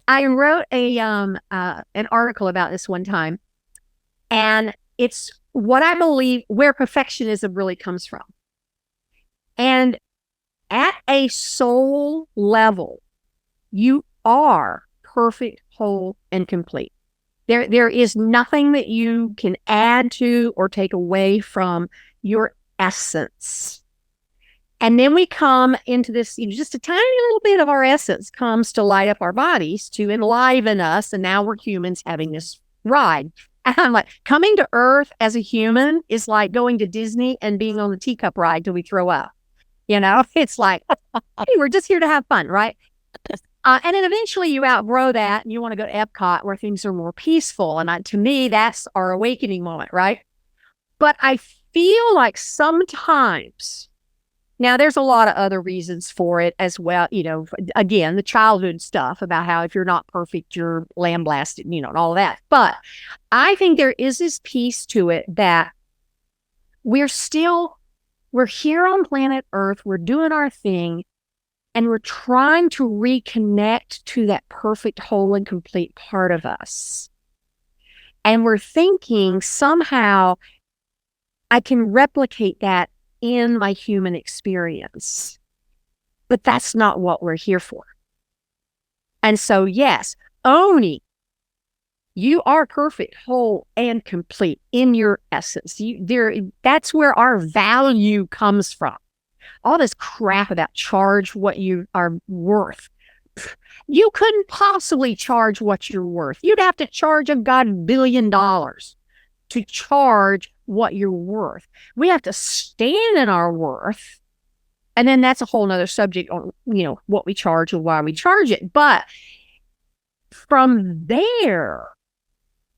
I wrote an article about this one time, and it's what I believe where perfectionism really comes from. And at a soul level, you are perfect, whole, and complete. There is nothing that you can add to or take away from your essence. And then we come into this, just a tiny little bit of our essence comes to light up our bodies, to enliven us. And now we're humans having this ride. And I'm like, coming to Earth as a human is like going to Disney and being on the teacup ride till we throw up. It's like, hey, we're just here to have fun, right? And then eventually you outgrow that and you want to go to Epcot where things are more peaceful. And to me, that's our awakening moment, right? But I feel like sometimes, now there's a lot of other reasons for it as well. Again, the childhood stuff about how if you're not perfect, you're lambasted, and all that. But I think there is this piece to it that we're here on planet Earth, we're doing our thing, and we're trying to reconnect to that perfect, whole, and complete part of us. And we're thinking somehow I can replicate that in my human experience. But that's not what we're here for. And so, yes, owning you are perfect, whole, and complete in your essence. That's where our value comes from. All this crap about charge what you are worth. You couldn't possibly charge what you're worth. You'd have to charge $1 billion to charge what you're worth. We have to stand in our worth. And then that's a whole nother subject on, what we charge and why we charge it. But from there,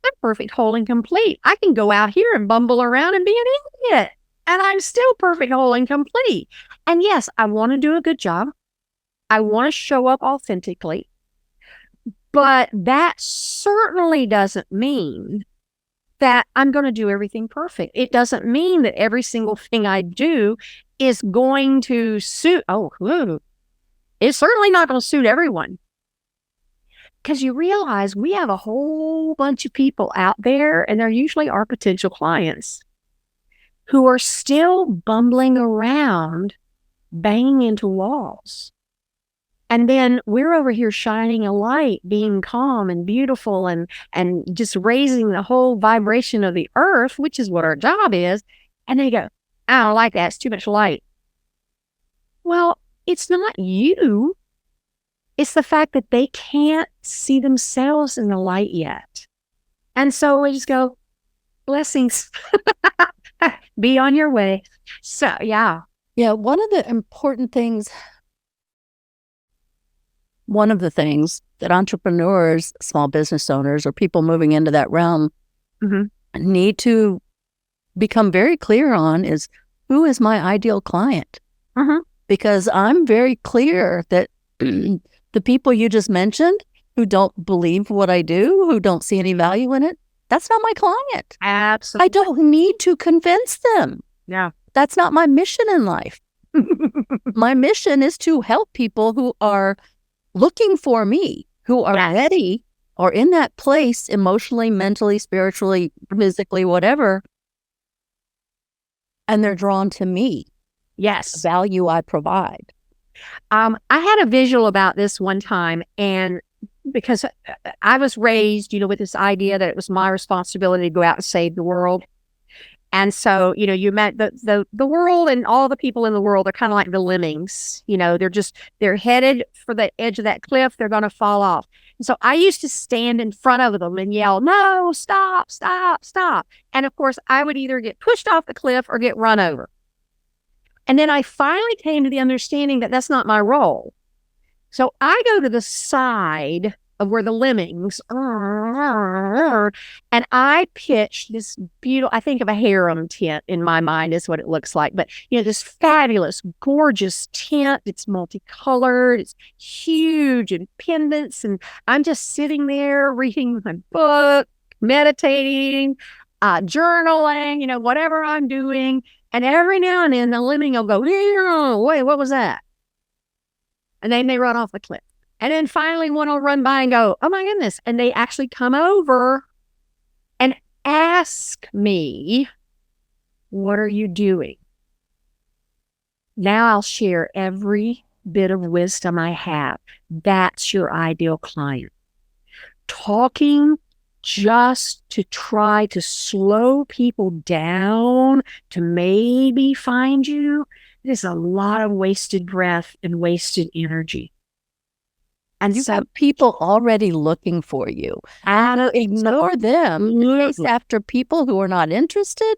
I'm perfect, whole, and complete. I can go out here and bumble around and be an idiot. And I'm still perfect, whole, and complete. And yes, I want to do a good job. I want to show up authentically. But that certainly doesn't mean that I'm going to do everything perfect. It doesn't mean that every single thing I do is going to suit. It's certainly not going to suit everyone. Because you realize we have a whole bunch of people out there, and they're usually our potential clients, who are still bumbling around, banging into walls. And then we're over here shining a light, being calm and beautiful and just raising the whole vibration of the earth, which is what our job is. And they go, I don't like that. It's too much light. Well, it's not you. It's the fact that they can't see themselves in the light yet. And so we just go, blessings. Be on your way. So, yeah. Yeah, one of the things that entrepreneurs, small business owners, or people moving into that realm need to become very clear on is, who is my ideal client? Because I'm very clear that the people you just mentioned who don't believe what I do, who don't see any value in it, that's not my client. Absolutely. I don't need to convince them. Yeah. That's not my mission in life. My mission is to help people who are looking for me, who are ready or in that place emotionally, mentally, spiritually, physically, whatever, and they're drawn to me. Yes. The value I provide. I had a visual about this one time, and because I was raised, with this idea that it was my responsibility to go out and save the world. And so, you met the world, and all the people in the world are kind of like the lemmings. They're headed for the edge of that cliff. They're going to fall off. And so I used to stand in front of them and yell, no, stop, stop, stop. And of course, I would either get pushed off the cliff or get run over. And then I finally came to the understanding that that's not my role. So I go to the side of where the lemmings are, and I pitch this beautiful, I think of a harem tent in my mind is what it looks like. But, this fabulous, gorgeous tent. It's multicolored. It's huge and pendants. And I'm just sitting there reading my book, meditating, journaling, whatever I'm doing. And every now and then the lemming will go, wait, what was that? And then they run off the cliff. And then finally one will run by and go, oh my goodness. And they actually come over and ask me, what are you doing? Now I'll share every bit of wisdom I have. That's your ideal client. Talking just to try to slow people down to maybe find you, there's a lot of wasted breath and wasted energy. And you have people already looking for you. Ignore them. Chase after people who are not interested.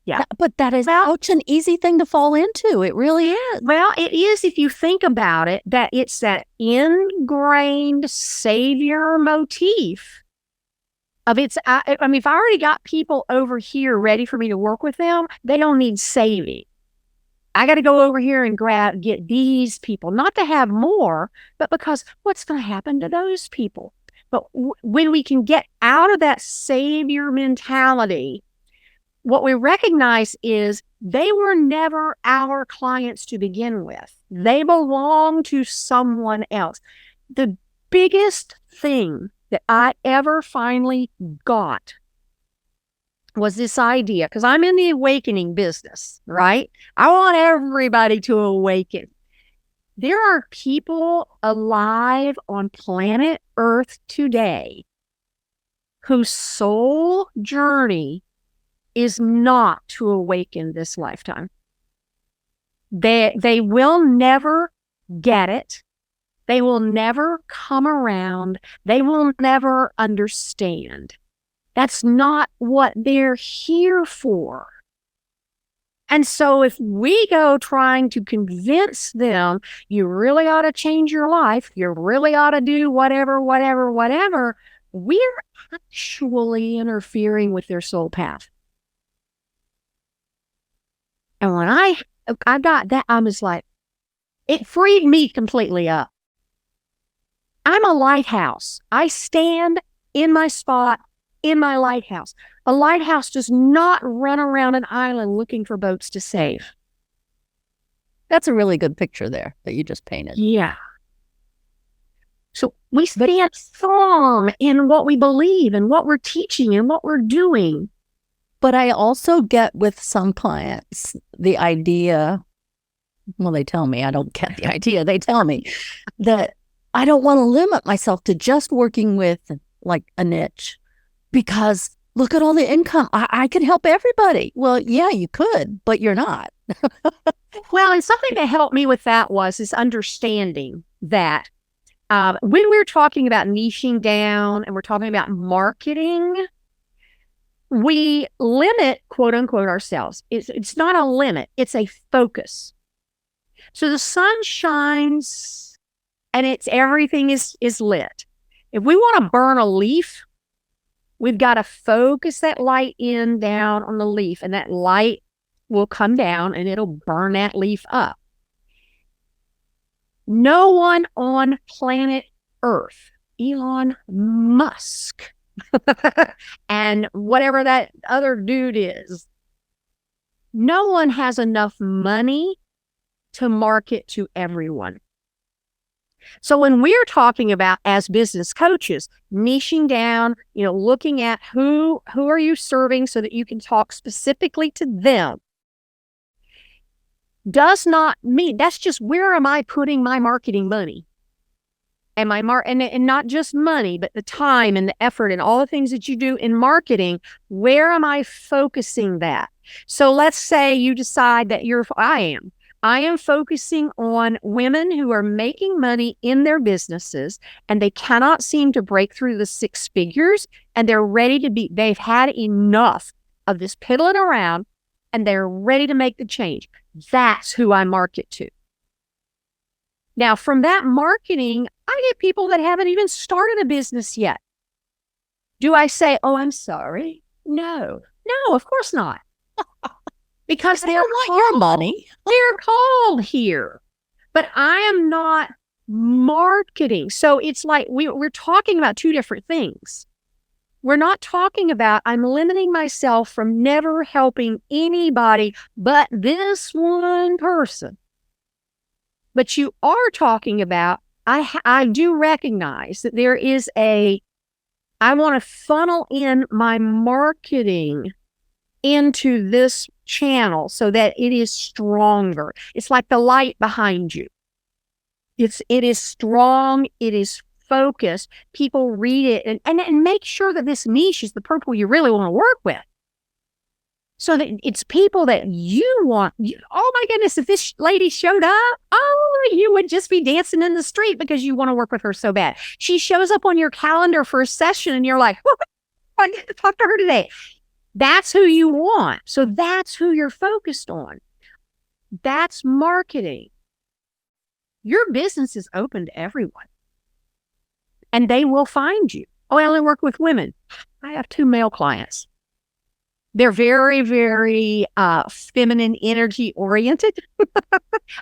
Yeah. But that is such an easy thing to fall into. It really is. Well, it is if you think about it, that it's that ingrained savior motif of if I already got people over here ready for me to work with them, they don't need saving. I got to go over here and get these people, not to have more, but because what's going to happen to those people? But when we can get out of that savior mentality, what we recognize is they were never our clients to begin with. They belong to someone else. The biggest thing that I ever finally got was this idea, because I'm in the awakening business, right? I want everybody to awaken. There are people alive on planet Earth today whose soul journey is not to awaken this lifetime. They will never get it. They will never come around. They will never understand. That's not what they're here for. And so if we go trying to convince them, you really ought to change your life, you really ought to do whatever, we're actually interfering with their soul path. And when I got that, I was like, it freed me completely up. I'm a lighthouse. I stand in my spot, in my lighthouse. A lighthouse does not run around an island looking for boats to save. That's a really good picture there that you just painted. Yeah. So we stand firm in what we believe and what we're teaching and what we're doing. But I also get with some clients the idea, well, they tell me, I don't get the idea. They tell me that I don't want to limit myself to just working with like a niche because look at all the income. I can help everybody. Well, yeah, you could, but you're not. Well, and something that helped me with that was this understanding that when we're talking about niching down and we're talking about marketing, we limit, quote unquote, ourselves. It's not a limit. It's a focus. So the sun shines and everything is lit. If we want to burn a leaf, we've got to focus that light down on the leaf, and that light will come down and it'll burn that leaf up. No one on planet Earth, Elon Musk, and whatever that other dude is, no one has enough money to market to everyone. So when we're talking about, as business coaches, niching down, looking at who are you serving so that you can talk specifically to them, does not mean, that's just where am I putting my marketing money? And and not just money, but the time and the effort and all the things that you do in marketing, where am I focusing that? So let's say you decide that I am focusing on women who are making money in their businesses and they cannot seem to break through the 6 figures, and they're ready to they've had enough of this piddling around. and they're ready to make the change. That's who I market to. Now, from that marketing, I get people that haven't even started a business yet. Do I say, oh, I'm sorry? No, of course not. Because They don't want your money. They're called here. But I am not marketing. So it's like we're talking about two different things. We're not talking about I'm limiting myself from never helping anybody but this one person. But you are talking about, I do recognize that there is I want to funnel in my marketing into this channel so that it is stronger. It's like the light behind you. It is strong. It is focused. People read it and make sure that this niche is the people you really want to work with. So that it's people that you want. Oh my goodness, if this lady showed up, oh, you would just be dancing in the street because you want to work with her so bad. She shows up on your calendar for a session and you're like, I get to talk to her today. That's who you want. So that's who you're focused on. That's marketing. Your business is open to everyone. And they will find you. Oh, I only work with women. I have 2 male clients. They're very, very feminine energy oriented.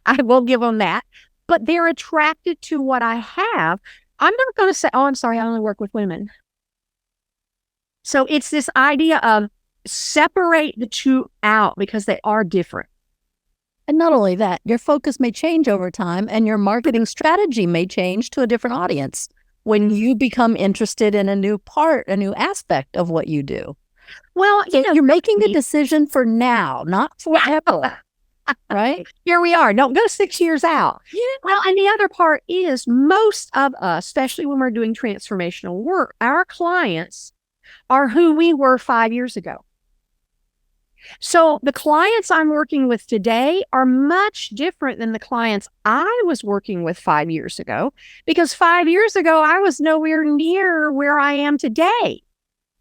I will give them that. But they're attracted to what I have. I'm not going to say, oh, I'm sorry, I only work with women. So it's this idea of separate the two out because they are different. And not only that, your focus may change over time and your marketing strategy may change to a different audience when you become interested in a new aspect of what you do. Well, you're making a decision for now, not forever, right? Here we are. Don't go 6 years out. Yeah. Well, and the other part is most of us, especially when we're doing transformational work, our clients are who we were 5 years ago. So the clients I'm working with today are much different than the clients I was working with 5 years ago, because 5 years ago, I was nowhere near where I am today.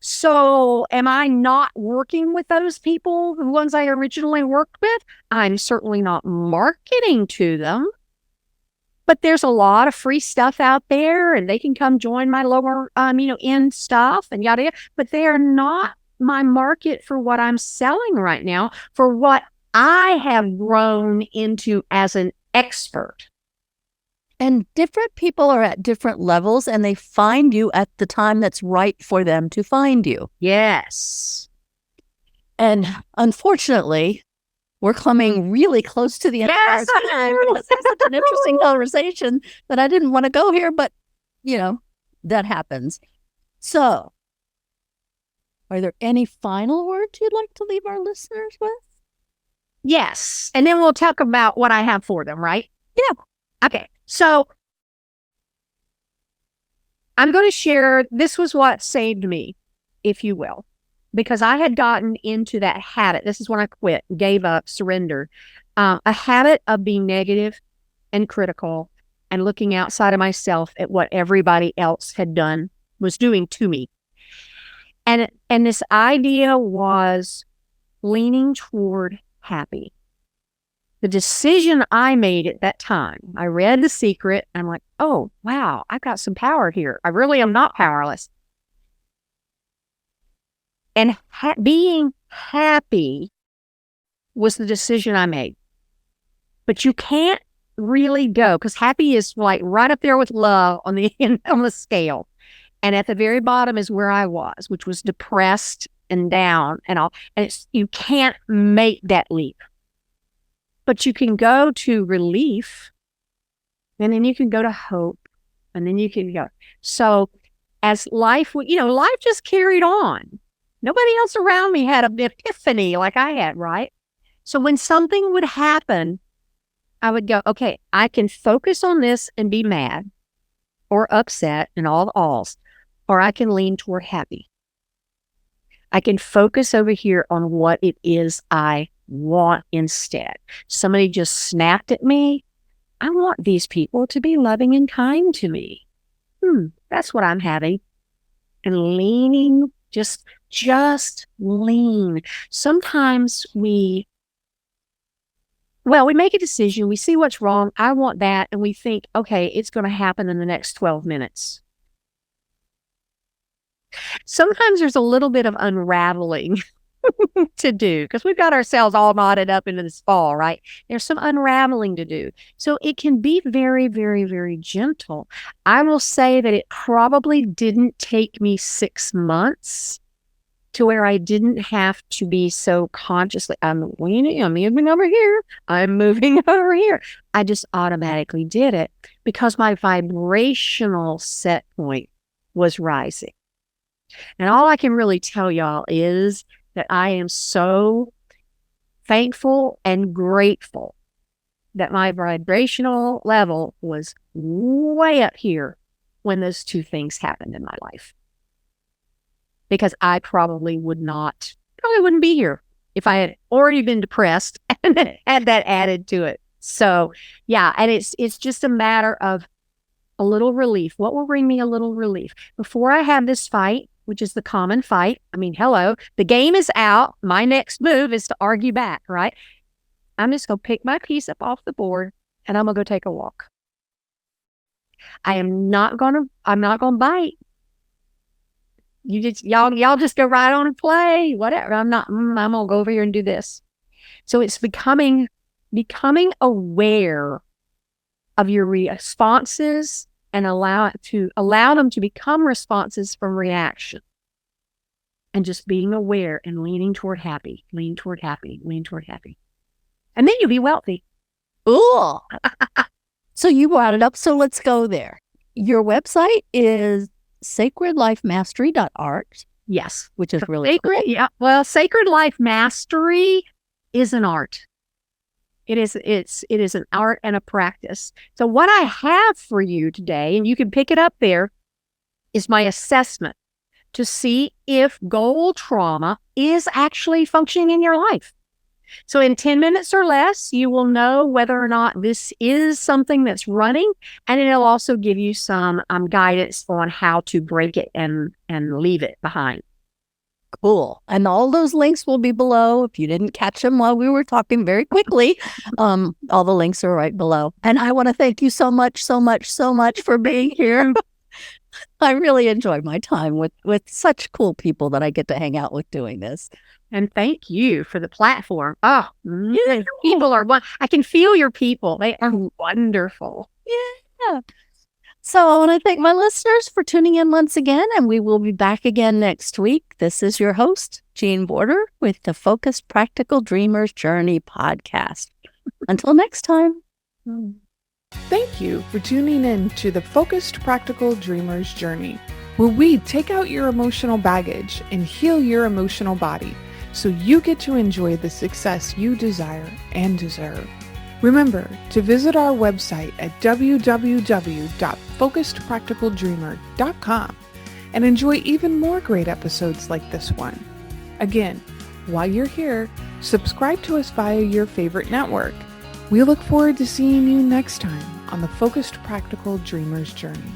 So am I not working with those people, the ones I originally worked with? I'm certainly not marketing to them. But there's a lot of free stuff out there and they can come join my lower, end stuff and yada, yada. But they are not my market for what I'm selling right now, for what I have grown into as an expert. And different people are at different levels and they find you at the time that's right for them to find you. Yes. And unfortunately, we're coming really close to the end of our time. It's such an interesting conversation that I didn't want to go here, but, that happens. So, are there any final words you'd like to leave our listeners with? Yes. And then we'll talk about what I have for them, right? Yeah. Okay. So I'm going to share, this was what saved me, if you will, because I had gotten into that habit. This is when I quit, gave up, surrendered, a habit of being negative and critical and looking outside of myself at what everybody else was doing to me. And this idea was leaning toward happy. The decision I made at that time, I read The Secret. I'm like, oh, wow, I've got some power here. I really am not powerless. And being happy was the decision I made. But you can't really go, because happy is like right up there with love on the scale. And at the very bottom is where I was, which was depressed and down and all. And you can't make that leap. But you can go to relief, and then you can go to hope, and then you can go. So as life just carried on. Nobody else around me had an epiphany like I had, right? So when something would happen, I would go, okay, I can focus on this and be mad or upset and all the alls, or I can lean toward happy. I can focus over here on what it is I want instead. Somebody just snapped at me. I want these people to be loving and kind to me. That's what I'm having. And leaning Just lean. Sometimes we make a decision. We see what's wrong. I want that. And we think, okay, it's going to happen in the next 12 minutes. Sometimes there's a little bit of unraveling to do because we've got ourselves all knotted up into this ball, right? There's some unraveling to do. So it can be very, very, very gentle. I will say that it probably didn't take me 6 months to where I didn't have to be so consciously, I'm moving over here. I'm moving over here. I just automatically did it because my vibrational set point was rising. And all I can really tell y'all is that I am so thankful and grateful that my vibrational level was way up here when those two things happened in my life. Because I probably wouldn't be here if I had already been depressed and had that added to it. So yeah, and it's just a matter of a little relief. What will bring me a little relief? Before I have this fight, which is the common fight. I mean, hello, the game is out. My next move is to argue back, right? I'm just going to pick my piece up off the board and I'm going to go take a walk. I'm not going to bite. Y'all just go right on and play, whatever. I'm going to go over here and do this. So it's becoming aware of your responses and allow them to become responses from reaction. And just being aware and lean toward happy. And then you'll be wealthy. Ooh. So you brought it up, so let's go there. Your website is sacredlifemastery.art. Yes. Which is really cool. Yeah. Well, Sacred Life Mastery is an art. It is an art and a practice. So what I have for you today, and you can pick it up there, is my assessment to see if goal trauma is actually functioning in your life. So in 10 minutes or less, you will know whether or not this is something that's running, and it'll also give you some guidance on how to break it and leave it behind. Cool. And all those links will be below. If you didn't catch them while we were talking very quickly, all the links are right below. And I want to thank you so much for being here. I really enjoyed my time with such cool people that I get to hang out with doing this. And thank you for the platform. Oh, people are I can feel your people. They are wonderful. Yeah. So I want to thank my listeners for tuning in once again, and we will be back again next week. This is your host, Jean Border, with the Focused Practical Dreamer's Journey podcast. Until next time. Thank you for tuning in to the Focused Practical Dreamer's Journey, where we take out your emotional baggage and heal your emotional body so you get to enjoy the success you desire and deserve. Remember to visit our website at www.focusedpracticaldreamer.com and enjoy even more great episodes like this one. Again, while you're here, subscribe to us via your favorite network. We look forward to seeing you next time on the Focused Practical Dreamer's Journey.